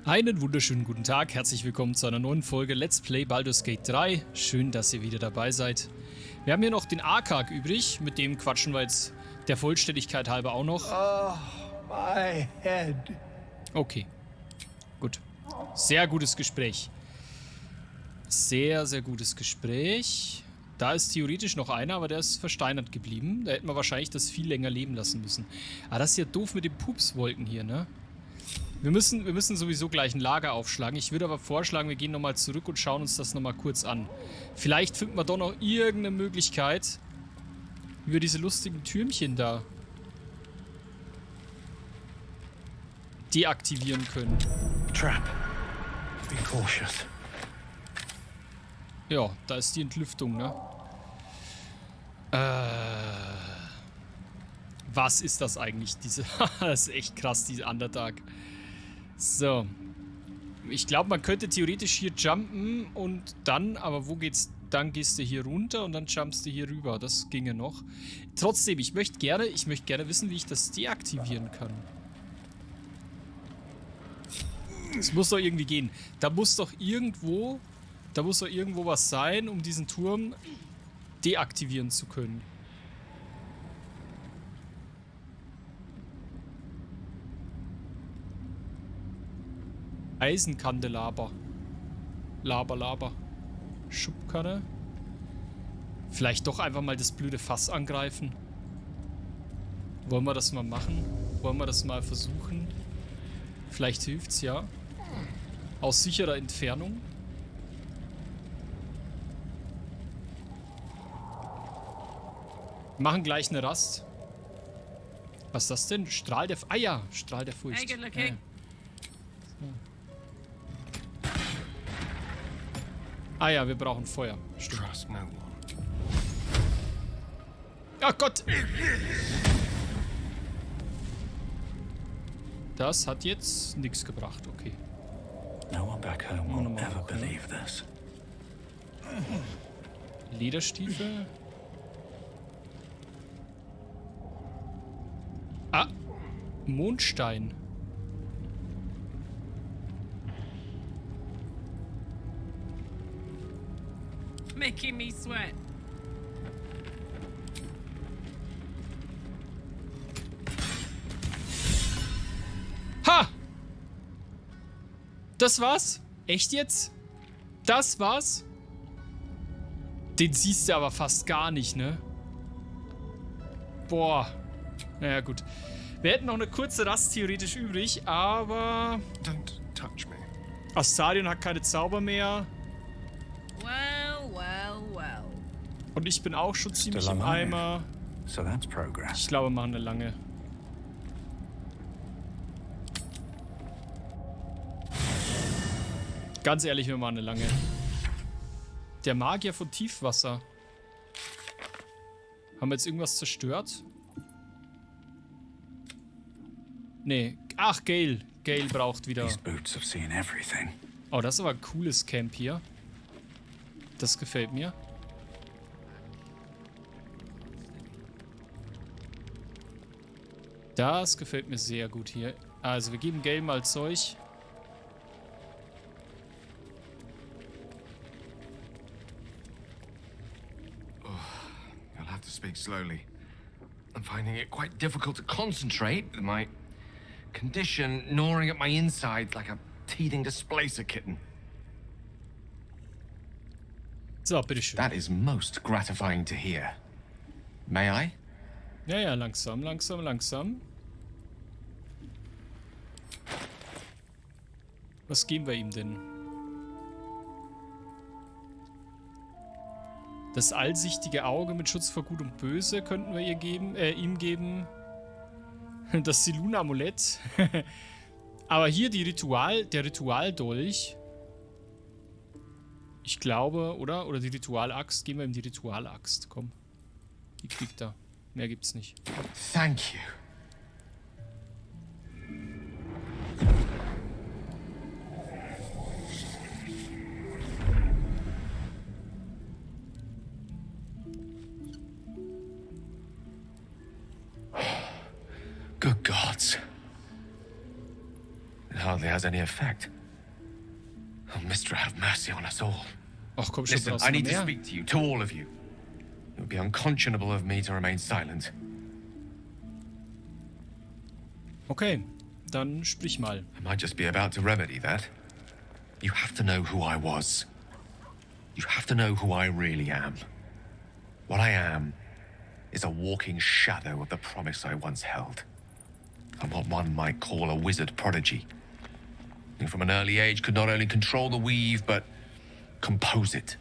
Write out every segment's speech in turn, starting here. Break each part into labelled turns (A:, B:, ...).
A: Einen wunderschönen guten Tag, herzlich willkommen zu einer neuen Folge Let's Play Baldurs Gate 3. Schön, dass ihr wieder dabei seid. Wir haben hier noch den A-Karg übrig, mit dem quatschen wir jetzt der Vollständigkeit halber auch noch.
B: Oh, my head.
A: Okay, gut. Sehr gutes Gespräch. Sehr, sehr gutes Gespräch. Da ist theoretisch noch einer, aber der ist versteinert geblieben. Da hätten wir wahrscheinlich das viel länger leben lassen müssen. Aber das ist ja doof mit den Pupswolken hier, ne? Wir müssen sowieso gleich ein Lager aufschlagen. Ich würde aber vorschlagen, wir gehen nochmal zurück und schauen uns das nochmal kurz an. Vielleicht finden wir doch noch irgendeine Möglichkeit, wie wir diese lustigen Türmchen da deaktivieren können.
B: Trap. Be cautious.
A: Ja, da ist die Entlüftung, ne? Was ist das eigentlich? Das ist echt krass, diese Underdark. So. Ich glaube, man könnte theoretisch hier jumpen und dann, aber wo geht's? Dann gehst du hier runter und dann jumpst du hier rüber. Das ginge noch. Trotzdem, ich möchte gerne wissen, wie ich das deaktivieren kann. Es muss doch irgendwie gehen. Da muss doch irgendwo was sein, um diesen Turm deaktivieren zu können. Eisenkandelaber. Laber. Schubkarre. Vielleicht doch einfach mal das blöde Fass angreifen. Wollen wir das mal machen? Wollen wir das mal versuchen? Vielleicht hilft's ja. Aus sicherer Entfernung. Machen gleich eine Rast. Was ist das denn? Strahl der... Ah ja, Strahl der Furcht.
C: Hey, good looking.
A: Ja. Ah ja, wir brauchen Feuer. Stimmt.
B: Trust no one.
A: Ach Gott! Das hat jetzt nichts gebracht, okay.
B: No one back home will ever believe this.
A: Lederstiefel. Ah! Mondstein.
C: Making me sweat.
A: Ha! Das war's? Echt jetzt? Das war's? Den siehst du aber fast gar nicht, ne? Boah. Naja, gut. Wir hätten noch eine kurze Rast theoretisch übrig, aber...
B: Don't touch me.
A: Astarion hat keine Zauber mehr.
C: Well.
A: Und ich bin auch schon ziemlich im Eimer.
B: So that's progress.
A: Ich glaube, wir machen eine lange. Ganz ehrlich, wir machen eine lange. Der Magier von Tiefwasser. Haben wir jetzt irgendwas zerstört? Nee. Ach, Gale. Gale braucht wieder...
B: These boots have seen everything.
A: Oh, das ist aber ein cooles Camp hier. Das gefällt mir. Das gefällt mir sehr gut hier. Also, wir geben Gale mal Zeug.
D: You'll have to speak slowly. I'm finding it quite difficult to concentrate with my condition gnawing at my insides like a teething displacer kitten.
A: So, bitteschön.
D: That is most gratifying to hear. May I?
A: Ja, langsam. Was geben wir ihm denn? Das allsichtige Auge mit Schutz vor Gut und Böse könnten wir ihm geben. Das Silun-Amulett. Aber hier der Ritualdolch. Ich glaube, oder? Oder die Ritualaxt. Geben wir ihm die Ritualaxt. Komm. Die kriegt er. Mehr gibt's nicht.
D: Thank you. hardly has any effect. Oh, Mistra, have mercy on us all.
A: Ach komm schon,
D: Listen,
A: brauchst
D: I
A: du noch
D: need to
A: mehr?
D: speak to you, to all of you. It would be unconscionable of me to remain silent.
A: Okay, dann sprich mal.
D: I might just be about to remedy that. You have to know who I was. You have to know who I really am. What I am is a walking shadow of the promise I once held. I'm what one might call a wizard prodigy. And from an early age could not only control the weave, but compose it.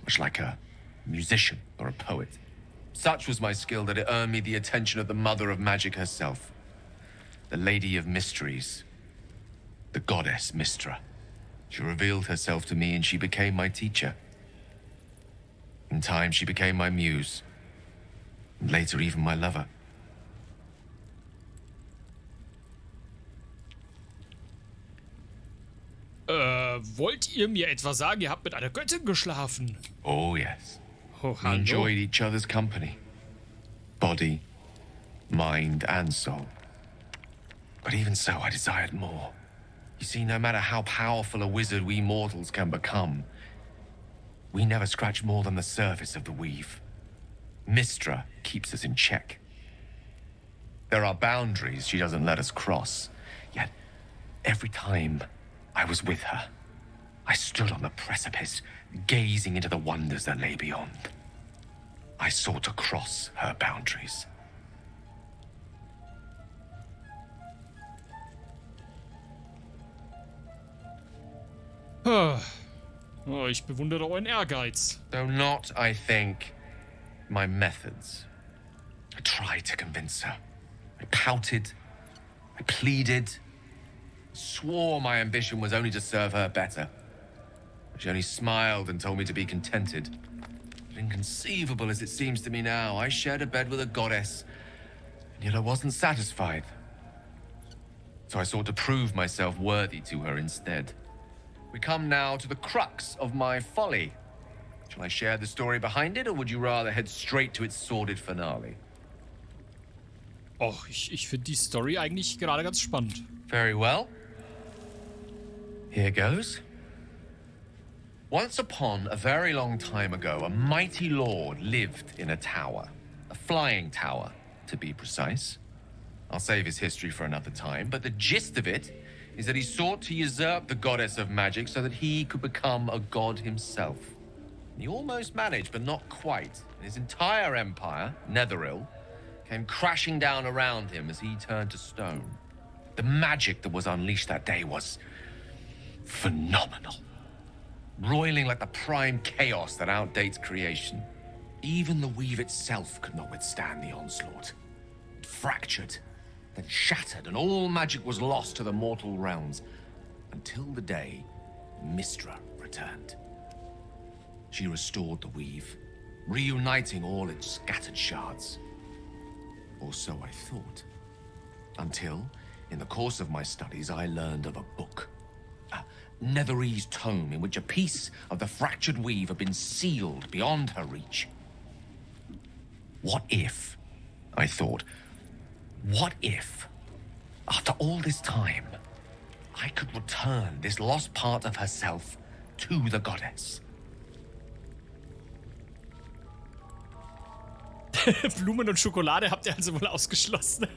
D: Much like a musician or a poet. Such was my skill that it earned me the attention of the mother of magic herself. The Lady of Mysteries. The goddess Mistra. She revealed herself to me and she became my teacher. In time, she became my muse. And later, even my lover.
A: Wollt ihr mir etwa sagen, ihr habt mit einer Göttin geschlafen?
D: Oh, yes.
A: Oh,
D: We
A: hallo.
D: enjoyed each other's company. Body, mind, and soul. But even so, I desired more. You see, no matter how powerful a wizard we mortals can become, we never scratch more than the surface of the weave. Mistra keeps us in check. There are boundaries she doesn't let us cross. Yet, every time I was with her, I stood on the precipice, gazing into the wonders that lay beyond. I sought to cross her boundaries.
A: Oh, ich bewundere euren Ehrgeiz.
D: Though not, I think, my methods. I tried to convince her. I pouted. I pleaded. Swore my ambition was only to serve her better. She only smiled and told me to be contented. But inconceivable as it seems to me now, I shared a bed with a goddess, and yet I wasn't satisfied. So I sought to prove myself worthy to her instead. We come now to the crux of my folly. Shall I share the story behind it, or would you rather head straight to its sordid finale?
A: Och, ich finde die Story eigentlich gerade ganz spannend.
D: Very well. Here goes. Once upon a very long time ago, a mighty lord lived in a tower. A flying tower, to be precise. I'll save his history for another time, but the gist of it is that he sought to usurp the goddess of magic so that he could become a god himself. He almost managed, but not quite. His entire empire, Netheril, came crashing down around him as he turned to stone. The magic that was unleashed that day was phenomenal. Roiling like the prime chaos that outdates creation. Even the weave itself could not withstand the onslaught. It fractured, then shattered, and all magic was lost to the mortal realms, until the day Mistra returned. She restored the weave, reuniting all its scattered shards. Or so I thought. Until, in the course of my studies, I learned of a book. A Netherese tome in which a piece of the fractured weave had been sealed beyond her reach. What if, I thought, what if, after all this time, I could return this lost part of herself to the goddess?
A: Blumen und Schokolade habt ihr also wohl ausgeschlossen.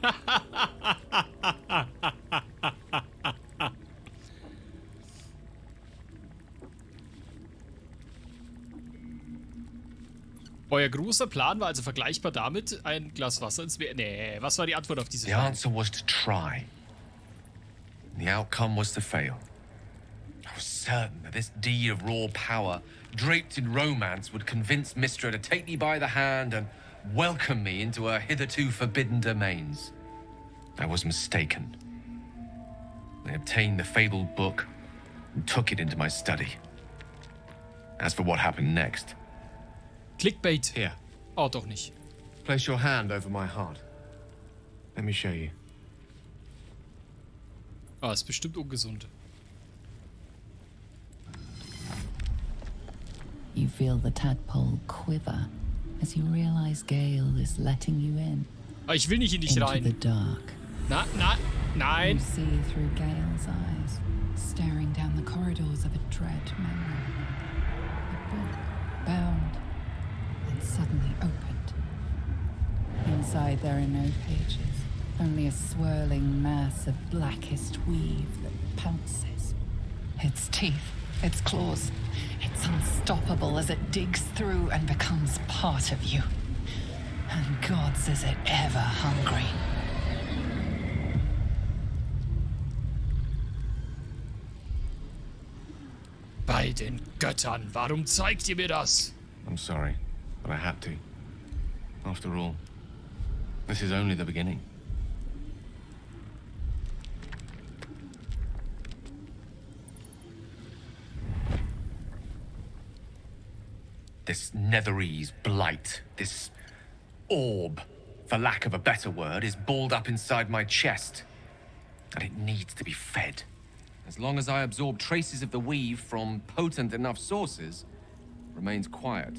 A: Euer großer Plan war also vergleichbar damit, ein Glas Wasser ins Meer... Nee, was war die Antwort auf diese
D: The
A: Frage?
D: answer was to try. The outcome was to fail. I was certain that this deed of raw power, draped in romance, would convince Mistra to take me by the hand and welcome me into her hitherto forbidden domains. I was mistaken. I obtained the fabled book and took it into my study. As for what happened next...
A: Clickbait.
D: Here,
A: Oh, doch nicht.
D: place your hand over my heart. Let me show you.
A: Ah, ist bestimmt ungesund.
E: You feel the tadpole quiver as you realize Gale is letting you in
A: Aber ich will nicht in dich
E: into
A: rein.
E: the dark
A: Nein.
E: You see through Gale's eyes, staring down the corridors of a dread memory. A book bound and suddenly opened. Inside there are no pages, only a swirling mass of blackest weave that pounces. Its teeth, its claws, it's unstoppable as it digs through and becomes part of you. And gods, is it ever hungry.
A: Bei den Göttern, warum zeigt ihr mir das?
D: I'm sorry, but I had to. After all, this is only the beginning. This Netherese blight, this orb, for lack of a better word, is balled up inside my chest. And it needs to be fed. As long as I absorb traces of the weave from potent enough sources, it remains quiet.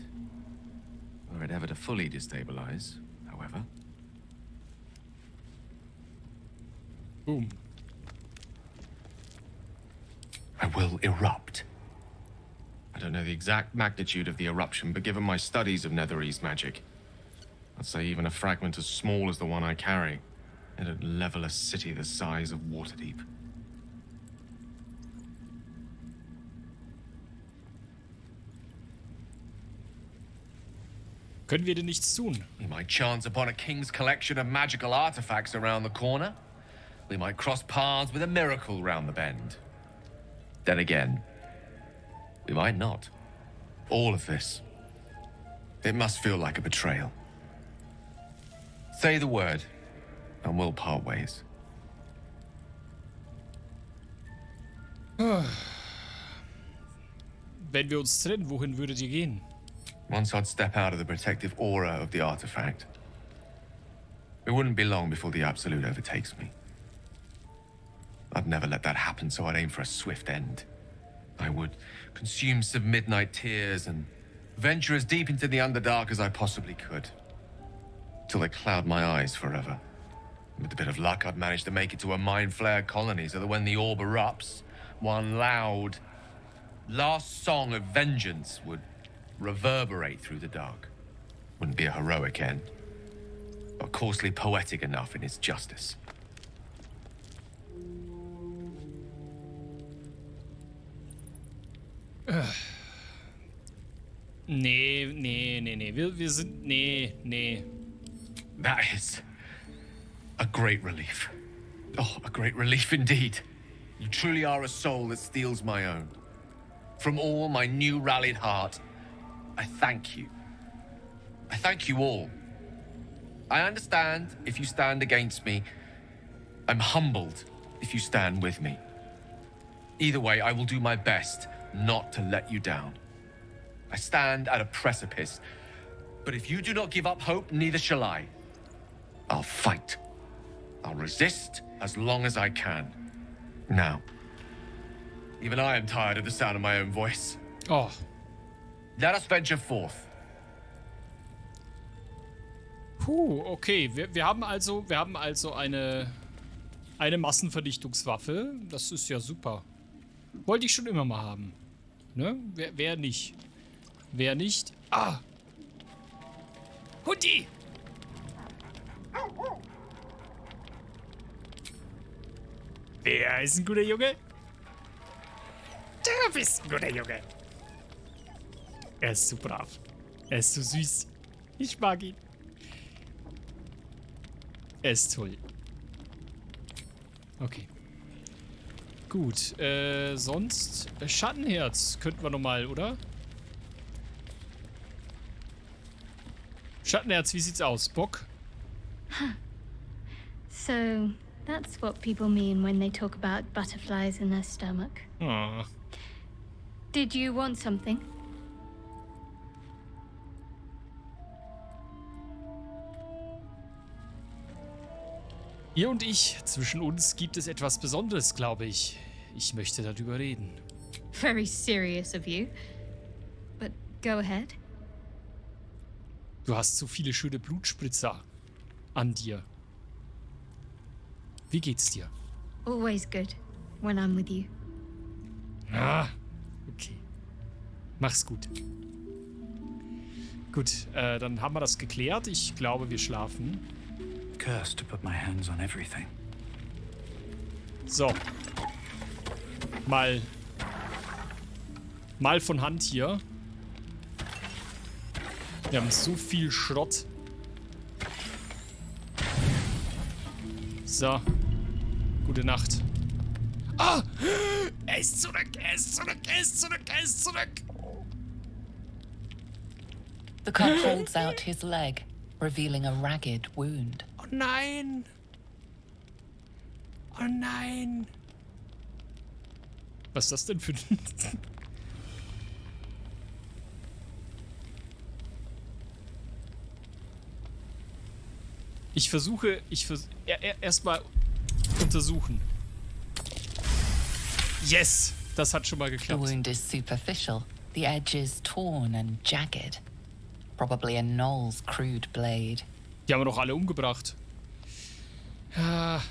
D: Were it ever to fully destabilize, however.
A: Boom.
D: I will erupt. I don't know the exact magnitude of the eruption, but given my studies of Netherese magic, I'd say even a fragment as small as the one I carry, it'd level a city the size of Waterdeep.
A: Können wir denn nichts tun?
D: We might chance upon a king's collection of magical artifacts around the corner. We might cross paths with a miracle round the bend. Then again, we might not. All of this, it must feel like a betrayal. Say the word, and we'll part ways.
A: Wenn wir uns trennen, wohin würdet ihr gehen?
D: Once I'd step out of the protective aura of the artifact, it wouldn't be long before the Absolute overtakes me. I'd never let that happen, so I'd aim for a swift end. I would consume some midnight tears and venture as deep into the Underdark as I possibly could, till they cloud my eyes forever. With a bit of luck, I'd manage to make it to a mind flare colony so that when the orb erupts, one loud, last song of vengeance would reverberate through the dark. Wouldn't be a heroic end, but coarsely poetic enough in its justice.
A: Nee. Wir sind... Nee.
D: That is a great relief. Oh, a great relief indeed. You truly are a soul that steals my own. From all my new rallied heart, I thank you. I thank you all. I understand if you stand against me. I'm humbled if you stand with me. Either way, I will do my best not to let you down. I stand at a precipice, but if you do not give up hope, neither shall I. I'll fight. I'll resist as long as I can. Now, even I am tired of the sound of my own voice.
A: Oh.
D: Let us venture forth.
A: Puh, okay. Wir haben also eine Massenvernichtungswaffe. Das ist ja super. Wollte ich schon immer mal haben. Ne? Wer nicht? Wer nicht? Ah! Hundi! Wer ist ein guter Junge? Du bist ein guter Junge. Er ist so brav. Er ist so süß. Ich mag ihn. Er ist toll. Okay. Gut, sonst Schattenherz könnten wir nochmal, oder? Schattenherz, wie sieht's aus? Bock?
F: So, that's what people mean when they talk about butterflies in their stomach.
A: Oh.
F: Did you want something?
A: Ihr und ich, zwischen uns gibt es etwas Besonderes, glaube ich. Ich möchte darüber reden.
F: Very serious of you. But go ahead.
A: Du hast so viele schöne Blutspritzer an dir. Wie geht's dir?
F: Always good when I'm with you.
A: Ah, okay. Mach's gut. Gut, dann haben wir das geklärt. Ich glaube, wir schlafen.
B: Cursed to put my hands on everything.
A: So. Mal von Hand hier. Wir haben so viel Schrott. So. Gute Nacht. Ah! Er ist zurück, er ist zurück, er ist zurück, er ist zurück.
E: The cop holds out his leg, revealing a ragged wound.
A: Oh nein. Oh nein. Was ist das denn für ein... Ich versuche erstmal untersuchen. Yes! Das hat schon mal
E: The
A: geklappt.
E: wound is superficial, the edge is torn and jagged. Probably a Knoll's crude blade.
A: Die haben wir doch alle umgebracht. Ah.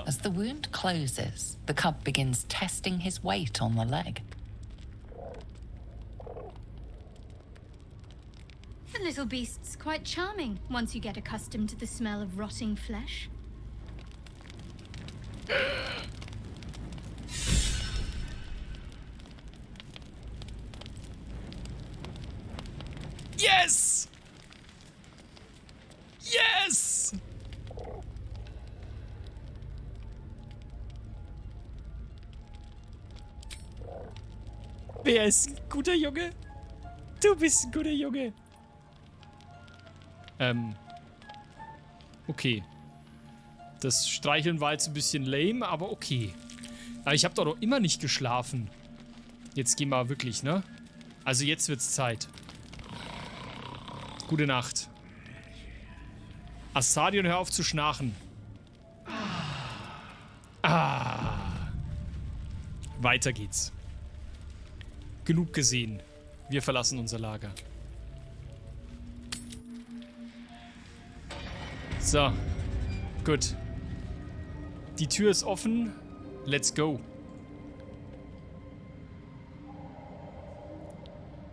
E: As the wound closes, the cub begins testing his weight on the leg.
F: The little beast's quite charming once you get accustomed to the smell of rotting flesh.
A: Yes! Yes! Wer ist ein guter Junge? Du bist ein guter Junge. Okay. Das Streicheln war jetzt ein bisschen lame, aber okay. Aber ich habe doch noch immer nicht geschlafen. Jetzt gehen wir wirklich, ne? Also jetzt wird's Zeit. Gute Nacht. Astadion, hör auf zu schnarchen. Ah. Weiter geht's. Genug gesehen. Wir verlassen unser Lager. So. Gut. Die Tür ist offen. Let's go.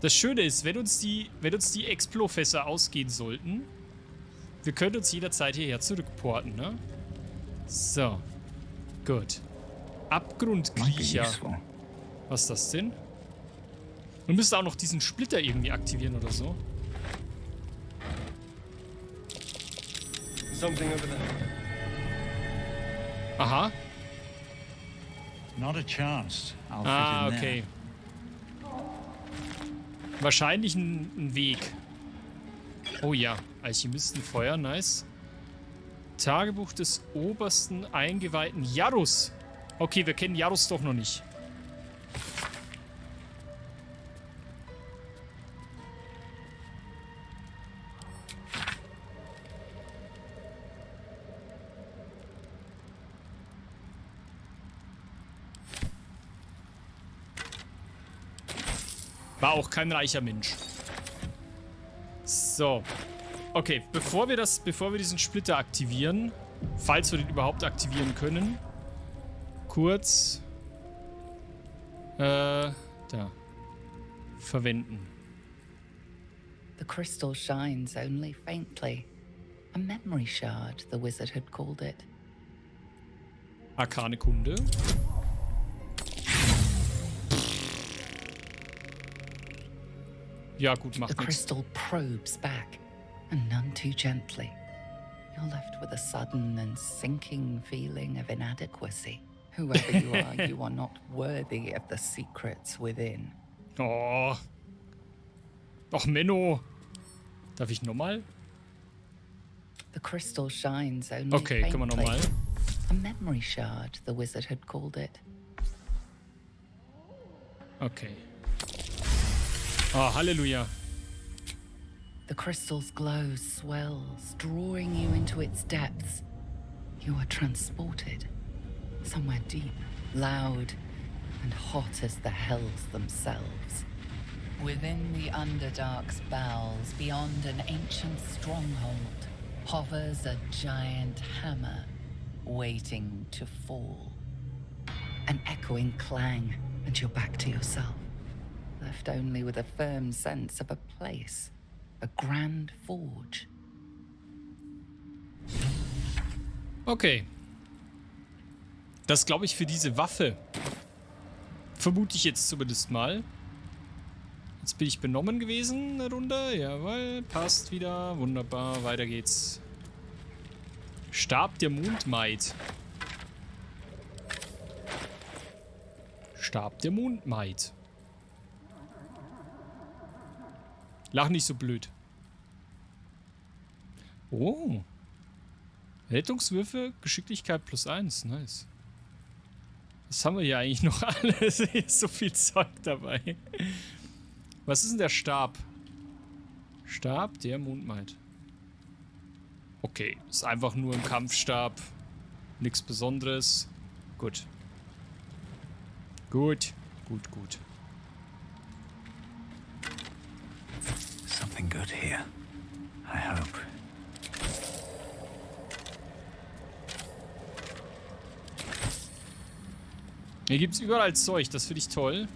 A: Das Schöne ist, wenn uns die Explo-Fässer ausgehen sollten, wir können uns jederzeit hierher zurückporten, ne? So. Gut. Abgrundkriecher. Was ist das denn? Wir müssen auch noch diesen Splitter irgendwie aktivieren oder so.
D: Something over there.
A: Aha.
B: Not a chance. I'll
A: Ah,
B: fit in
A: okay. Wahrscheinlich ein Weg. Oh ja, Alchemistenfeuer, nice. Tagebuch des obersten Eingeweihten Jarus. Okay, wir kennen Jarus doch noch nicht. War auch kein reicher Mensch. So. Okay, bevor wir diesen Splitter aktivieren, falls wir den überhaupt aktivieren können, kurz da. Verwenden.
E: The crystal shines only faintly. A memory shard, the wizard had called it.
A: Arkane Kunde. Ja, gut,
E: The
A: macht nichts.
E: crystal probes back, and none too gently. You're left with a sudden and sinking feeling of inadequacy. Whoever you are not worthy of the secrets within.
A: Oh. Och, Menno. Darf ich nochmal?
E: The crystal shines only
A: Okay, können wir
E: faintly.
A: nochmal.
E: A memory shard, the wizard had called it.
A: Okay. Oh, Halleluja.
E: The crystal's glow swells, drawing you into its depths. You are transported somewhere deep, loud, and hot as the hells themselves. Within the Underdark's bowels, beyond an ancient stronghold, hovers a giant hammer, waiting to fall. An echoing clang, and you're back to yourself, left only with a firm sense of a place, a grand forge.
A: Okay. Das glaube ich für diese Waffe. Vermute ich jetzt zumindest mal. Jetzt bin ich benommen gewesen, eine Runde. Jawohl, passt wieder. Wunderbar, weiter geht's. Stab der Mondmaid. Stab der Mondmaid. Lach nicht so blöd. Oh. Rettungswürfe, Geschicklichkeit +1. Nice. Was haben wir hier eigentlich noch alles? Hier ist so viel Zeug dabei. Was ist denn der Stab? Stab der Mondmaid. Okay, ist einfach nur ein Kampfstab. Nichts Besonderes. Gut. Gut. Gut, gut.
B: Something good here. I hope.
A: Hier gibt es überall Zeug, das finde ich toll.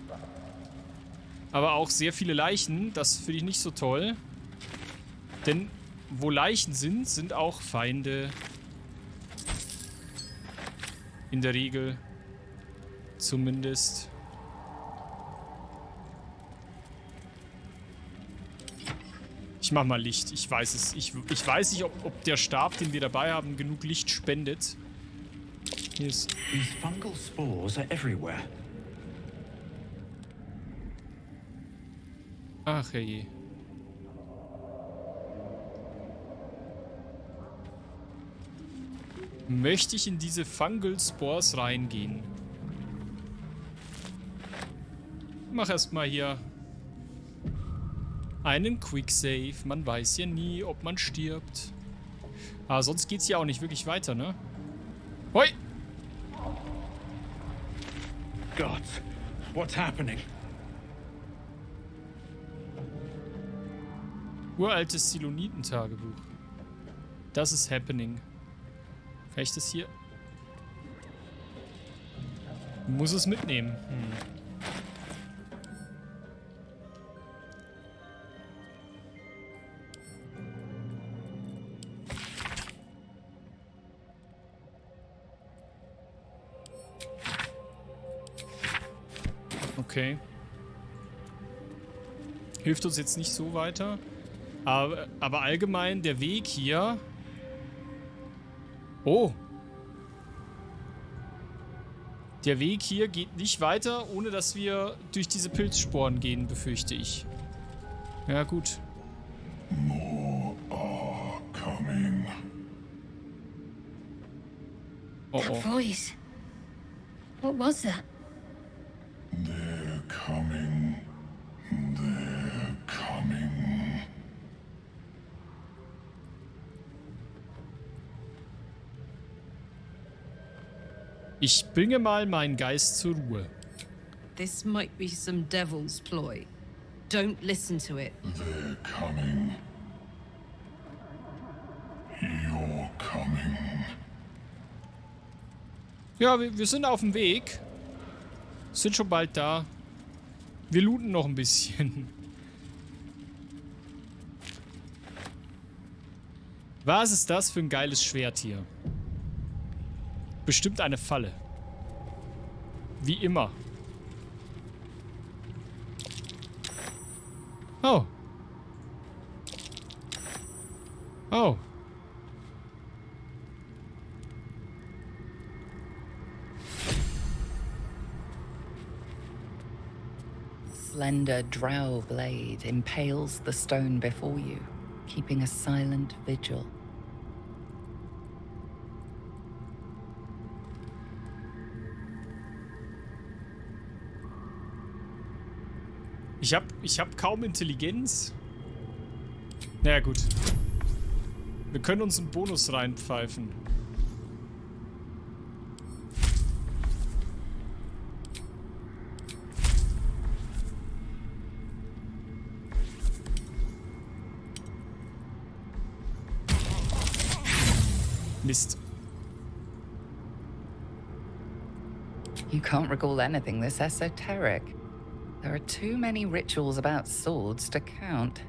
A: Aber auch sehr viele Leichen, das finde ich nicht so toll. Denn wo Leichen sind, sind auch Feinde. In der Regel. Zumindest. Ich mach mal Licht, ich weiß es. Ich weiß nicht, ob der Stab, den wir dabei haben, genug Licht spendet. Hier ist...
B: These fungal spores are everywhere.
A: Ach herrje. Möchte ich in diese Fungal Spores reingehen? Mach erstmal hier einen Quick Save. Man weiß ja nie, ob man stirbt. Aber sonst geht's ja auch nicht wirklich weiter, ne? Hoi!
B: God, what's happening?
A: Uraltes Siloniten-Tagebuch. Das ist happening. Kann ich das hier... Muss es mitnehmen. Okay. Hilft uns jetzt nicht so weiter. Aber allgemein der Weg hier... Oh. Der Weg hier geht nicht weiter, ohne dass wir durch diese Pilzsporen gehen, befürchte ich. Ja, gut.
G: More are coming.
A: Oh,
F: That
A: oh.
F: voice. What was that?
G: They're coming. They're coming.
A: Ich bringe mal meinen Geist zur Ruhe.
C: This might be some devil's ploy. Don't listen to it.
G: They're coming. You're coming.
A: Ja, wir sind auf dem Weg. Sind schon bald da. Wir looten noch ein bisschen. Was ist das für ein geiles Schwert hier? Bestimmt eine Falle. Wie immer. Oh. Oh.
E: Slender drow blade impales the stone before you, keeping a silent vigil.
A: Ich hab kaum Intelligenz. Naja, gut. Wir können uns einen Bonus reinpfeifen. Mist.
E: You can't recall anything this esoteric. There are too many rituals about swords to count.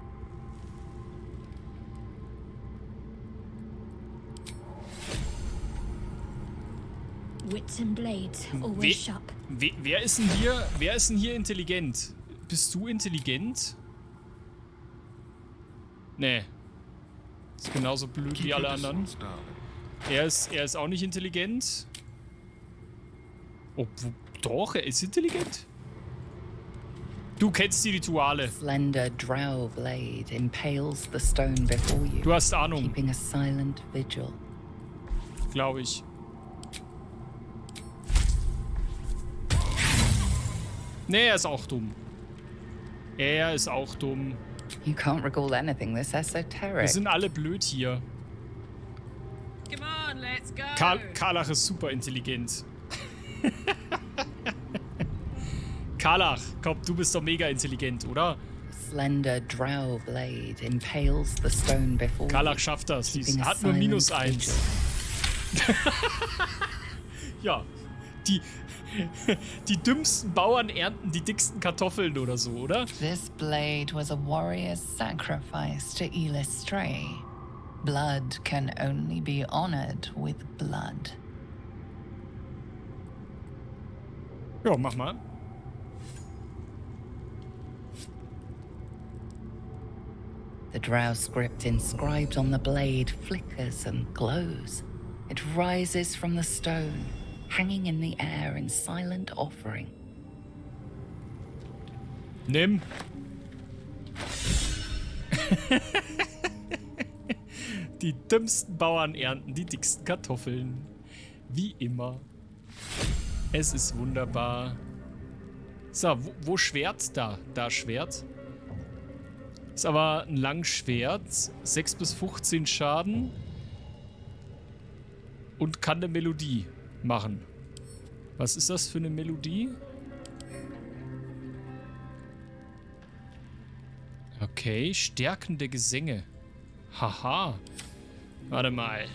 F: Wits and blades, always sharp.
A: Wer ist denn hier intelligent? Bist du intelligent? Nee. Ist genauso blöd wie alle anderen. Er ist auch nicht intelligent. Doch, er ist intelligent. Du kennst die Rituale.
E: Slender drow blade impales the stone before you.
A: Du hast Ahnung.
E: Keeping a silent vigil.
A: Glaube ich. Nee, er ist auch dumm. Er ist auch dumm.
E: You can't recall anything this esoteric.
A: Wir sind alle blöd hier.
C: Come on, let's go.
A: Karlach ist super intelligent. Karlach, komm, du bist doch mega intelligent, oder?
E: Slender drow blade impales the stone before
A: Karlach schafft das. Die
E: Keeping a
A: hat nur
E: silent
A: -1.
E: vigil.
A: Ja, die dümmsten Bauern ernten die dicksten Kartoffeln oder so, oder?
E: This blade was a warrior's sacrifice to Illustrate. Blood can only be honored with blood.
A: Ja, mach mal.
E: The drow script inscribed on the blade flickers and glows. It rises from the stone, hanging in the air in silent offering.
A: Nimm. Die dümmsten Bauern ernten die dicksten Kartoffeln. Wie immer. Es ist wunderbar. So, wo Schwert? Da Schwert. Ist aber ein Langschwert. 6 bis 15 Schaden. Und kann eine Melodie machen. Was ist das für eine Melodie? Okay, stärkende Gesänge. Haha. Warte mal.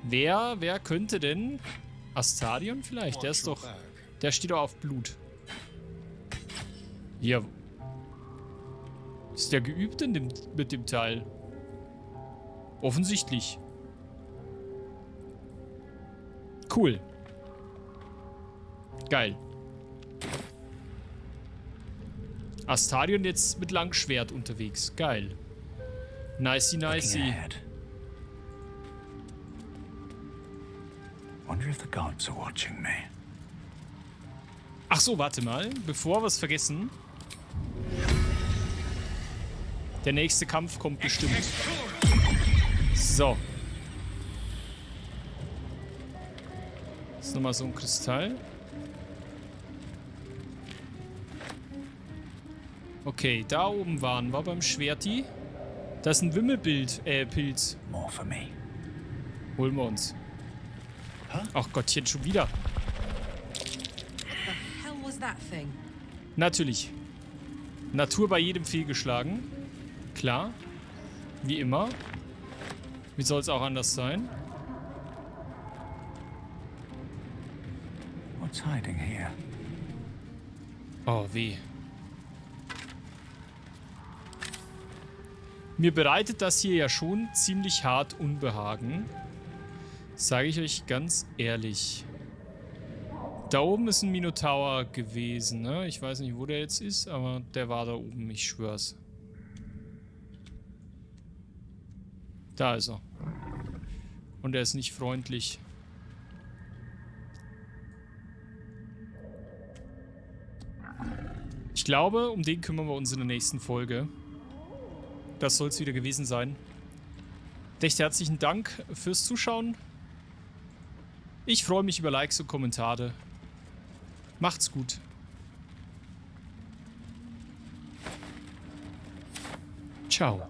A: Wer könnte denn... Astarion vielleicht? Der steht doch auf Blut. Ja. Ist der geübt mit dem Teil? Offensichtlich. Cool. Geil. Astarion jetzt mit Langschwert unterwegs. Geil. Nicey, nicey.
B: Wonder if the gods are watching me.
A: Ach so, warte mal. Bevor wir es vergessen. Der nächste Kampf kommt bestimmt. So. Das ist nochmal so ein Kristall. Okay, da oben waren wir beim Schwerti. Da ist ein Wimmelpilz.
B: More for me.
A: Holen wir uns. Ach Gottchen, schon wieder.
C: What the hell was that thing?
A: Natürlich. Natur bei jedem fehlgeschlagen. Klar. Wie immer. Wie soll es auch anders sein?
B: What's hiding here?
A: Oh, weh. Mir bereitet das hier ja schon ziemlich hart Unbehagen. Sage ich euch ganz ehrlich. Da oben ist ein Minotaur gewesen, ne? Ich weiß nicht, wo der jetzt ist, aber der war da oben, ich schwör's. Da ist er. Und er ist nicht freundlich. Ich glaube, um den kümmern wir uns in der nächsten Folge. Das soll es wieder gewesen sein. Recht herzlichen Dank fürs Zuschauen. Ich freue mich über Likes und Kommentare. Macht's gut. Ciao.